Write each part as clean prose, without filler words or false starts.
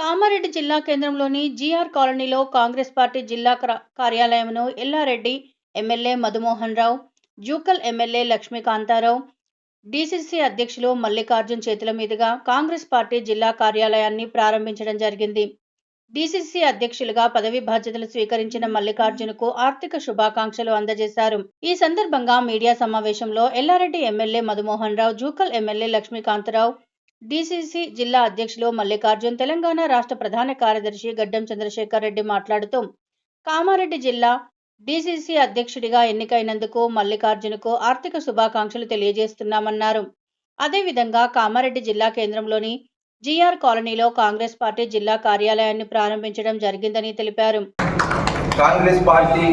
కామారెడ్డి జిల్లా కేంద్రంలోని జీఆర్ కాలనీలో కాంగ్రెస్ పార్టీ జిల్లా కార్యాలయంను ఎల్లారెడ్డి ఎమ్మెల్యే మధుమోహన్ రావు, జూకల్ ఎమ్మెల్యే లక్ష్మీకాంతారావు, డీసీసీ అధ్యక్షులు మల్లికార్జున్ చేతుల మీదుగా కాంగ్రెస్ పార్టీ జిల్లా కార్యాలయాన్ని ప్రారంభించడం జరిగింది. డీసీసీ అధ్యక్షులుగా పదవి బాధ్యతలు స్వీకరించిన మల్లికార్జున్కు ఆర్థిక శుభాకాంక్షలు అందజేశారు. ఈ సందర్భంగా మీడియా సమావేశంలో ఎల్లారెడ్డి ఎమ్మెల్యే మధుమోహన్ రావు, జూకల్ ఎమ్మెల్యే లక్ష్మీకాంతారావు, డీసీసీ జిల్లా అధ్యక్షులు మల్లికార్జున్, తెలంగాణ రాష్ట్ర ప్రధాన కార్యదర్శి గడ్డం చంద్రశేఖర్ రెడ్డి మాట్లాడుతూ కామారెడ్డి జిల్లా డీసీసీ అధ్యక్షుడిగా ఎన్నికైనందుకు మల్లికార్జున్కు ఆర్థిక శుభాకాంక్షలు తెలియజేస్తున్నామన్నారు. అదేవిధంగా కామారెడ్డి జిల్లా కేంద్రంలోని జీఆర్ కాలనీలో కాంగ్రెస్ పార్టీ జిల్లా కార్యాలయాన్ని ప్రారంభించడం జరిగిందని తెలిపారు. కాంగ్రెస్ పార్టీ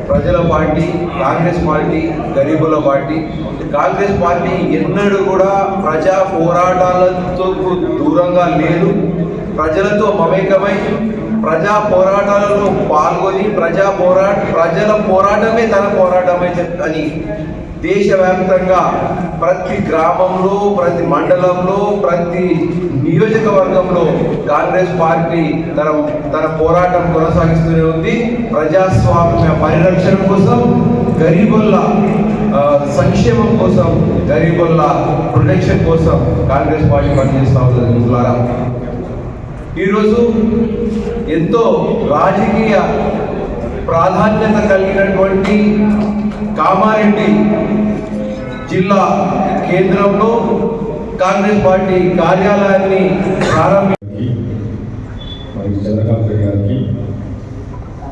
ప్రజల పార్టీ, కాంగ్రెస్ పార్టీ గరీబుల పార్టీ. కాంగ్రెస్ పార్టీ ఎన్నడూ కూడా ప్రజా పోరాటాలతో దూరంగా లేదు. ప్రజలతో మమేకమై ప్రజా పోరాటాలలో పాల్గొని ప్రజల పోరాటమే తన పోరాటమే అని దేశవ్యాప్తంగా ప్రతి గ్రామంలో, ప్రతి మండలంలో, ప్రతి నియోజకవర్గంలో కాంగ్రెస్ పార్టీ తన పోరాటం కొనసాగిస్తూనే ఉంది. ప్రజాస్వామ్య పరిరక్షణ కోసం, గరీబుల సంక్షేమం కోసం, గరీబుల ప్రొటెక్షన్ కోసం కాంగ్రెస్ పార్టీ పనిచేస్తూ ఉంది. ఈరోజు ఎంతో రాజకీయ ప్రాధాన్యత కలిగినటువంటి కామారెడ్డి జిల్లా కేంద్రంలో కాంగ్రెస్ పార్టీ కార్యాలయాన్ని ప్రారంభించి చంద్రకాంత్ గారికి,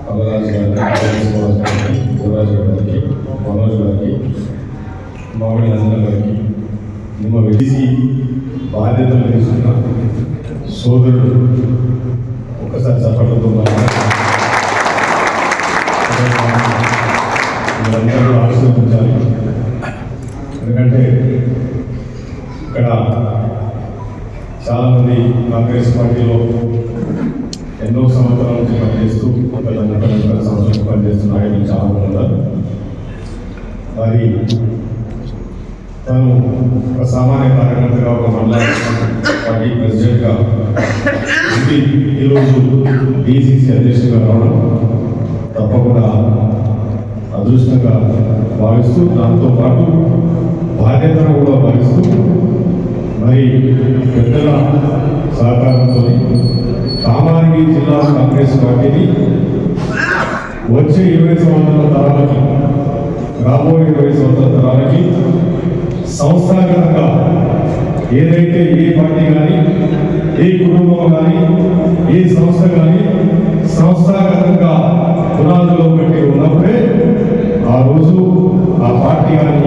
కమలరాజు గారికి, యువరాజు గారికి, మనోజ్ గారికి, మామిడి నందన గారికి, నిమ్మ వెలిసి బాధ్యతలు తీసుకున్న సోదరుడు ఒకసారి చప్పట్లతో మీరందరూ ఆశీర్వదించాలి. ఎందుకంటే ఇక్కడ చాలామంది కాంగ్రెస్ పార్టీలో ఎన్నో సంవత్సరాల నుంచి పనిచేస్తూ 30 సంవత్సరాలు పనిచేస్తున్న నాయకులు చాలా ఉన్నారు. మరి తను ఒక సామాన్య కార్యకర్తగా, ఒక మండల పార్టీ ప్రెసిడెంట్గా ఈరోజు డీసీసీ అధ్యక్షుడిగా రావడం తప్పకుండా అదృష్టంగా భావిస్తూ, దాంతో పాటు బాధ్యతను కూడా భావిస్తూ, మరి పెద్దల సహకారంతో కామారెడ్డి జిల్లా కాంగ్రెస్ పార్టీని వచ్చే 20 సంవత్సరాల తరాలకి, రాబోయే 20 సంవత్సరాల తరాలకి సంస్థాగతంగా ఏదైతే ఏ పార్టీ కానీ, ఏ కుటుంబం కానీ, ఏ సంస్థ కానీ సంస్థాగతంగా పునాదులో పెట్టి ఉన్నప్పుడే ఆ రోజు ఆ పార్టీ కానీ